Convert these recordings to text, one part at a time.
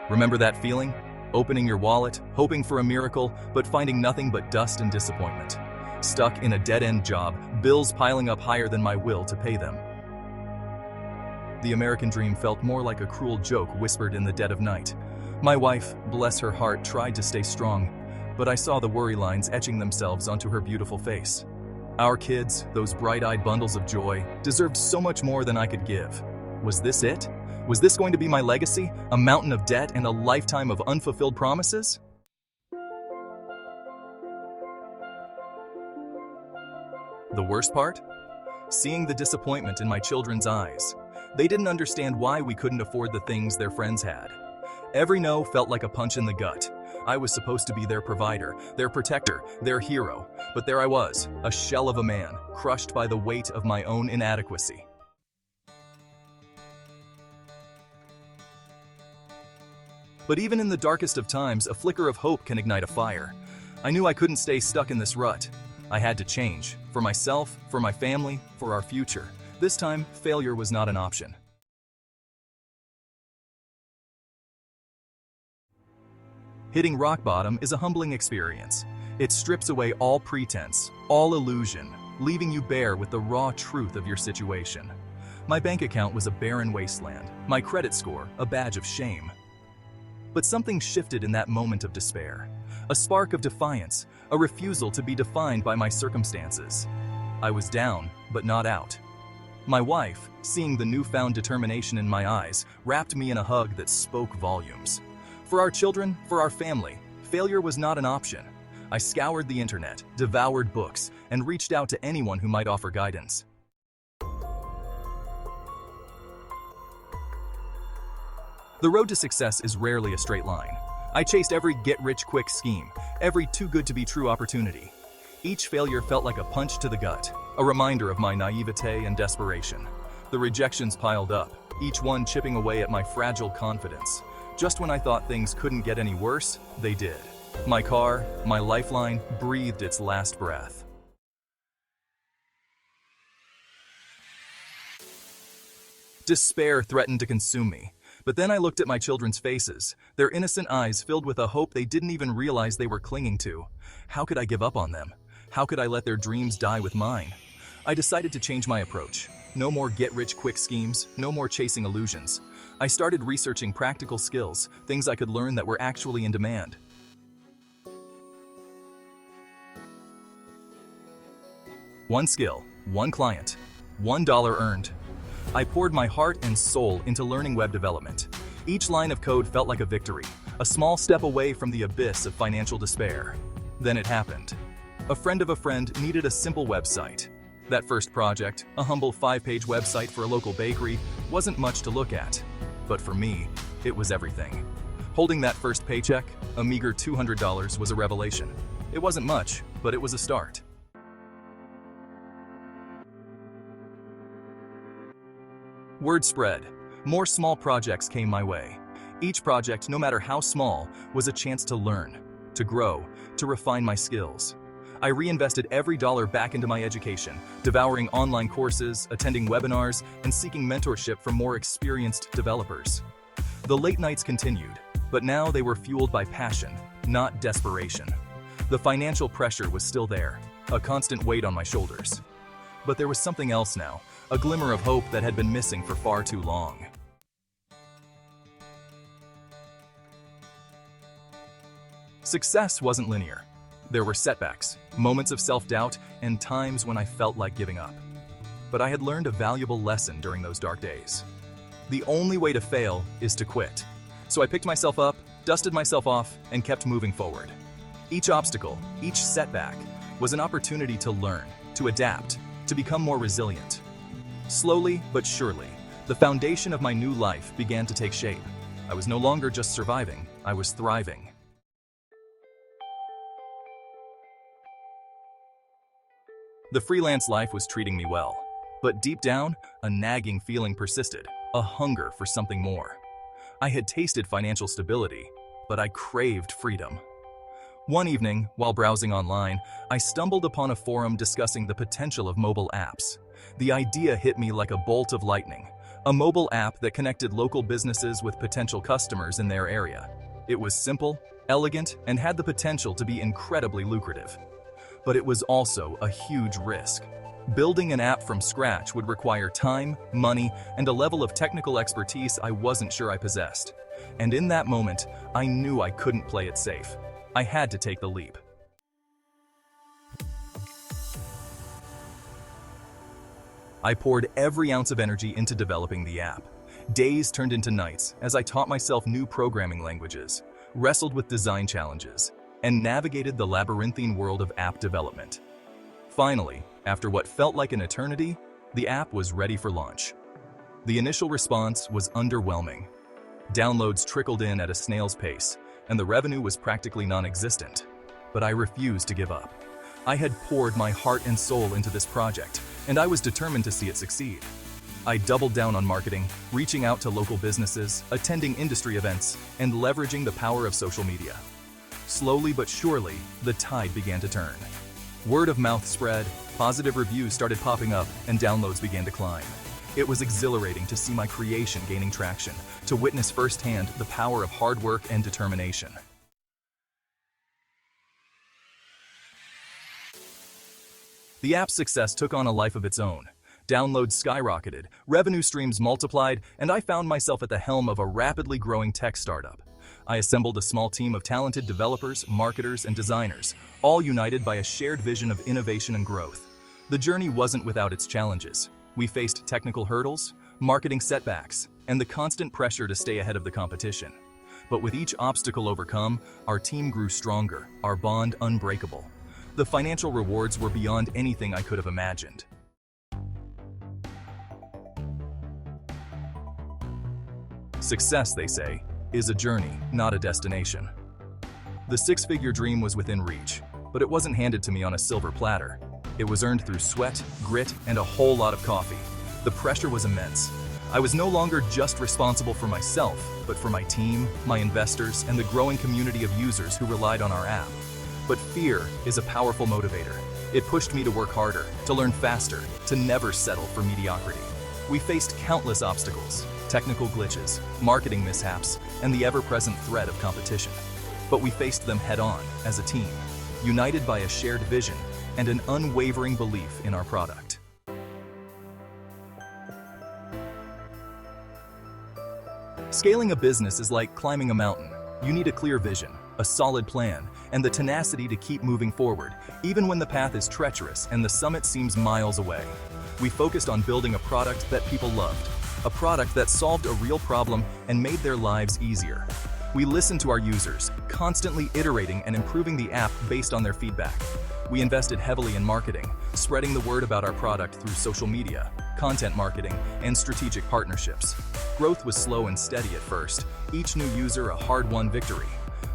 Remember that feeling? Opening your wallet, hoping for a miracle, but finding nothing but dust and disappointment. Stuck in a dead-end job, bills piling up higher than my will to pay them. The American dream felt more like a cruel joke whispered in the dead of night. My wife, bless her heart, tried to stay strong, but I saw the worry lines etching themselves onto her beautiful face. Our kids, those bright-eyed bundles of joy, deserved so much more than I could give. Was this it? Was this going to be my legacy? A mountain of debt and a lifetime of unfulfilled promises? The worst part? Seeing the disappointment in my children's eyes. They didn't understand why we couldn't afford the things their friends had. Every no felt like a punch in the gut. I was supposed to be their provider, their protector, their hero, but there I was, a shell of a man, crushed by the weight of my own inadequacy. But even in the darkest of times, a flicker of hope can ignite a fire. I knew I couldn't stay stuck in this rut. I had to change, for myself, for my family, for our future. This time, failure was not an option. Hitting rock bottom is a humbling experience. It strips away all pretense, all illusion, leaving you bare with the raw truth of your situation. My bank account was a barren wasteland, my credit score a badge of shame. But something shifted in that moment of despair. A spark of defiance, a refusal to be defined by my circumstances. I was down, but not out. My wife, seeing the newfound determination in my eyes, wrapped me in a hug that spoke volumes. For our children, for our family, failure was not an option. I scoured the internet, devoured books, and reached out to anyone who might offer guidance. The road to success is rarely a straight line. I chased every get-rich-quick scheme, every too-good-to-be-true opportunity. Each failure felt like a punch to the gut, a reminder of my naivete and desperation. The rejections piled up, each one chipping away at my fragile confidence. Just when I thought things couldn't get any worse, they did. My car, my lifeline, breathed its last breath. Despair threatened to consume me. But then I looked at my children's faces, their innocent eyes filled with a hope they didn't even realize they were clinging to. How could I give up on them? How could I let their dreams die with mine? I decided to change my approach. No more get-rich-quick schemes, no more chasing illusions. I started researching practical skills, things I could learn that were actually in demand. One skill, one client, $1 earned. I poured my heart and soul into learning web development. Each line of code felt like a victory, a small step away from the abyss of financial despair. Then it happened. A friend of a friend needed a simple website. That first project, a humble 5-page website for a local bakery, wasn't much to look at. But for me, it was everything. Holding that first paycheck, a meager $200, was a revelation. It wasn't much, but it was a start. Word spread. More small projects came my way. Each project, no matter how small, was a chance to learn, to grow, to refine my skills. I reinvested every dollar back into my education, devouring online courses, attending webinars, and seeking mentorship from more experienced developers. The late nights continued, but now they were fueled by passion, not desperation. The financial pressure was still there, a constant weight on my shoulders. But there was something else now, a glimmer of hope that had been missing for far too long. Success wasn't linear. There were setbacks, moments of self-doubt, and times when I felt like giving up. But I had learned a valuable lesson during those dark days. The only way to fail is to quit. So I picked myself up, dusted myself off, and kept moving forward. Each obstacle, each setback, was an opportunity to learn, to adapt, to become more resilient. Slowly but surely, the foundation of my new life began to take shape. I was no longer just surviving, I was thriving. The freelance life was treating me well, but deep down, a nagging feeling persisted, a hunger for something more. I had tasted financial stability, but I craved freedom. One evening, while browsing online, I stumbled upon a forum discussing the potential of mobile apps. The idea hit me like a bolt of lightning. a mobile app that connected local businesses with potential customers in their area. It was simple, elegant, and had the potential to be incredibly lucrative. But it was also a huge risk. Building an app from scratch would require time, money, and a level of technical expertise I wasn't sure I possessed. And in that moment, I knew I couldn't play it safe. I had to take the leap. I poured every ounce of energy into developing the app. Days turned into nights as I taught myself new programming languages, wrestled with design challenges, and navigated the labyrinthine world of app development. Finally, after what felt like an eternity, the app was ready for launch. The initial response was underwhelming. Downloads trickled in at a snail's pace, and the revenue was practically non-existent. But I refused to give up. I had poured my heart and soul into this project, and I was determined to see it succeed. I doubled down on marketing, reaching out to local businesses, attending industry events, and leveraging the power of social media. Slowly but surely, the tide began to turn. Word of mouth spread, positive reviews started popping up, and downloads began to climb. It was exhilarating to see my creation gaining traction, to witness firsthand the power of hard work and determination. The app's success took on a life of its own. Downloads skyrocketed, revenue streams multiplied, and I found myself at the helm of a rapidly growing tech startup. I assembled a small team of talented developers, marketers, and designers, all united by a shared vision of innovation and growth. The journey wasn't without its challenges. We faced technical hurdles, marketing setbacks, and the constant pressure to stay ahead of the competition. But with each obstacle overcome, our team grew stronger, our bond unbreakable. The financial rewards were beyond anything I could have imagined. Success, they say, is a journey, not a destination. The six-figure dream was within reach, but it wasn't handed to me on a silver platter. It was earned through sweat, grit, and a whole lot of coffee. The pressure was immense. I was no longer just responsible for myself, but for my team, my investors, and the growing community of users who relied on our app. But fear is a powerful motivator. It pushed me to work harder, to learn faster, to never settle for mediocrity. We faced countless obstacles, technical glitches, marketing mishaps, and the ever-present threat of competition. But we faced them head-on as a team, united by a shared vision and an unwavering belief in our product. Scaling a business is like climbing a mountain. You need a clear vision, a solid plan, and the tenacity to keep moving forward, even when the path is treacherous and the summit seems miles away. We focused on building a product that people loved, a product that solved a real problem and made their lives easier. We listened to our users, constantly iterating and improving the app based on their feedback. We invested heavily in marketing, spreading the word about our product through social media, content marketing, and strategic partnerships. Growth was slow and steady at first, each new user a hard-won victory.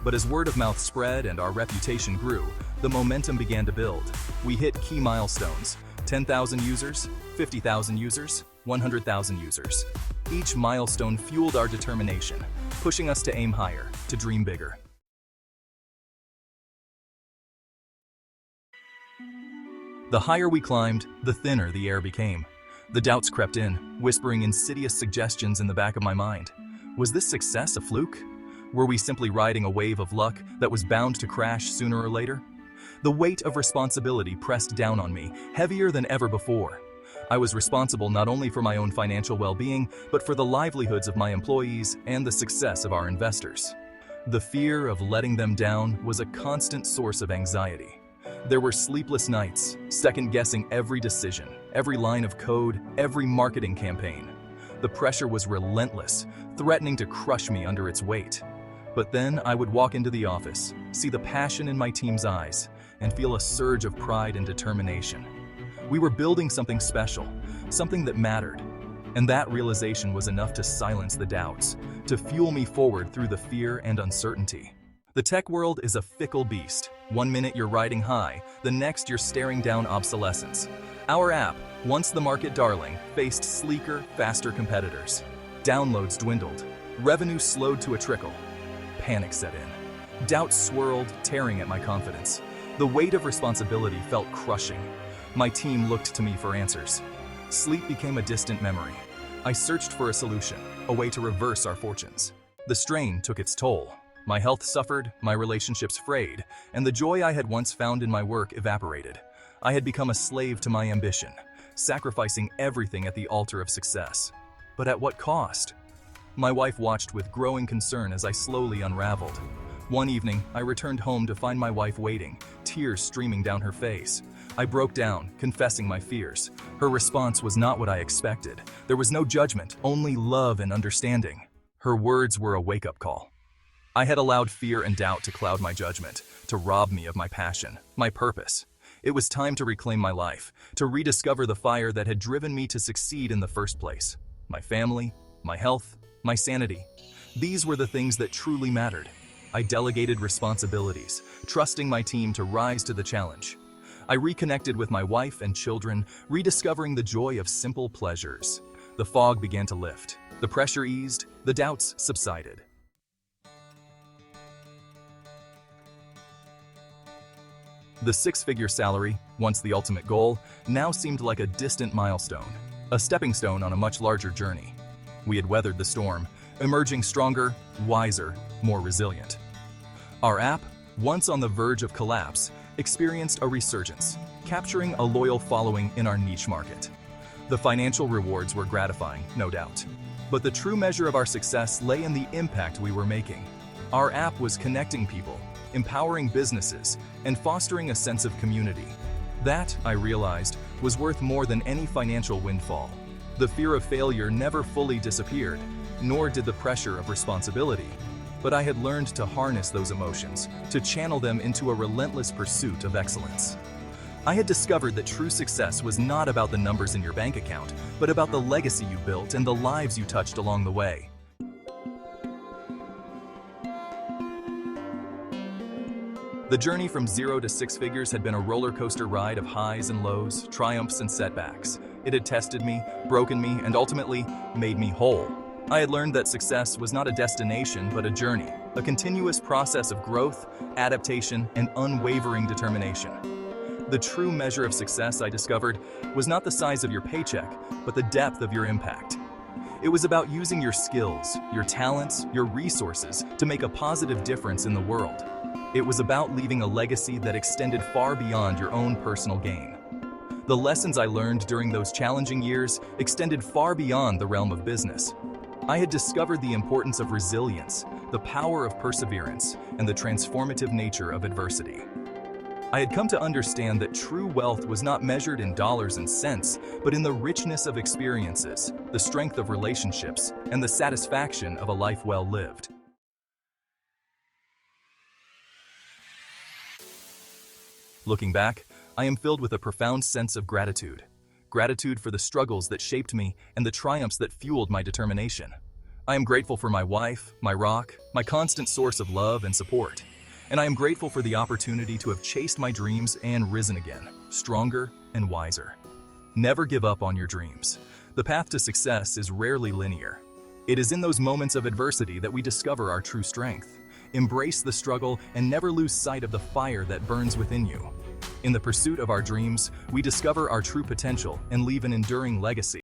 But as word of mouth spread and our reputation grew, the momentum began to build. We hit key milestones: 10,000 users, 50,000 users, 100,000 users. Each milestone fueled our determination, pushing us to aim higher, to dream bigger. The higher we climbed, the thinner the air became. The doubts crept in, whispering insidious suggestions in the back of my mind. Was this success a fluke? Were we simply riding a wave of luck that was bound to crash sooner or later? The weight of responsibility pressed down on me, heavier than ever before. I was responsible not only for my own financial well-being, but for the livelihoods of my employees and the success of our investors. The fear of letting them down was a constant source of anxiety. There were sleepless nights, second-guessing every decision, every line of code, every marketing campaign. The pressure was relentless, threatening to crush me under its weight. But then I would walk into the office, see the passion in my team's eyes, and feel a surge of pride and determination. We were building something special, something that mattered. And that realization was enough to silence the doubts, to fuel me forward through the fear and uncertainty. The tech world is a fickle beast. One minute you're riding high, the next you're staring down obsolescence. Our app, once the market darling, faced sleeker, faster competitors. Downloads dwindled. Revenue slowed to a trickle. Panic set in. Doubts swirled, tearing at my confidence. The weight of responsibility felt crushing. My team looked to me for answers. Sleep became a distant memory. I searched for a solution, a way to reverse our fortunes. The strain took its toll. My health suffered, my relationships frayed, and the joy I had once found in my work evaporated. I had become a slave to my ambition, sacrificing everything at the altar of success. But at what cost? My wife watched with growing concern as I slowly unraveled. One evening, I returned home to find my wife waiting, tears streaming down her face. I broke down, confessing my fears. Her response was not what I expected. There was no judgment, only love and understanding. Her words were a wake-up call. I had allowed fear and doubt to cloud my judgment, to rob me of my passion, my purpose. It was time to reclaim my life, to rediscover the fire that had driven me to succeed in the first place. My family, my health, my sanity. These were the things that truly mattered. I delegated responsibilities, trusting my team to rise to the challenge. I reconnected with my wife and children, rediscovering the joy of simple pleasures. The fog began to lift, the pressure eased, the doubts subsided. The six-figure salary, once the ultimate goal, now seemed like a distant milestone, a stepping stone on a much larger journey. We had weathered the storm, emerging stronger, wiser, more resilient. Our app, once on the verge of collapse, experienced a resurgence, capturing a loyal following in our niche market. The financial rewards were gratifying, no doubt. But the true measure of our success lay in the impact we were making. Our app was connecting people, empowering businesses, and fostering a sense of community. That, I realized, was worth more than any financial windfall. The fear of failure never fully disappeared, nor did the pressure of responsibility. But I had learned to harness those emotions, to channel them into a relentless pursuit of excellence. I had discovered that true success was not about the numbers in your bank account, but about the legacy you built and the lives you touched along the way. The journey from 0 to 6 figures had been a roller coaster ride of highs and lows, triumphs and setbacks. It had tested me, broken me, and ultimately made me whole. I had learned that success was not a destination, but a journey, a continuous process of growth, adaptation, and unwavering determination. The true measure of success, I discovered, was not the size of your paycheck, but the depth of your impact. It was about using your skills, your talents, your resources to make a positive difference in the world. It was about leaving a legacy that extended far beyond your own personal gain. The lessons I learned during those challenging years extended far beyond the realm of business. I had discovered the importance of resilience, the power of perseverance, and the transformative nature of adversity. I had come to understand that true wealth was not measured in dollars and cents, but in the richness of experiences, the strength of relationships, and the satisfaction of a life well lived. Looking back, I am filled with a profound sense of gratitude. Gratitude for the struggles that shaped me and the triumphs that fueled my determination. I am grateful for my wife, my rock, my constant source of love and support. And I am grateful for the opportunity to have chased my dreams and risen again, stronger and wiser. Never give up on your dreams. The path to success is rarely linear. It is in those moments of adversity that we discover our true strength. Embrace the struggle and never lose sight of the fire that burns within you. In the pursuit of our dreams, we discover our true potential and leave an enduring legacy.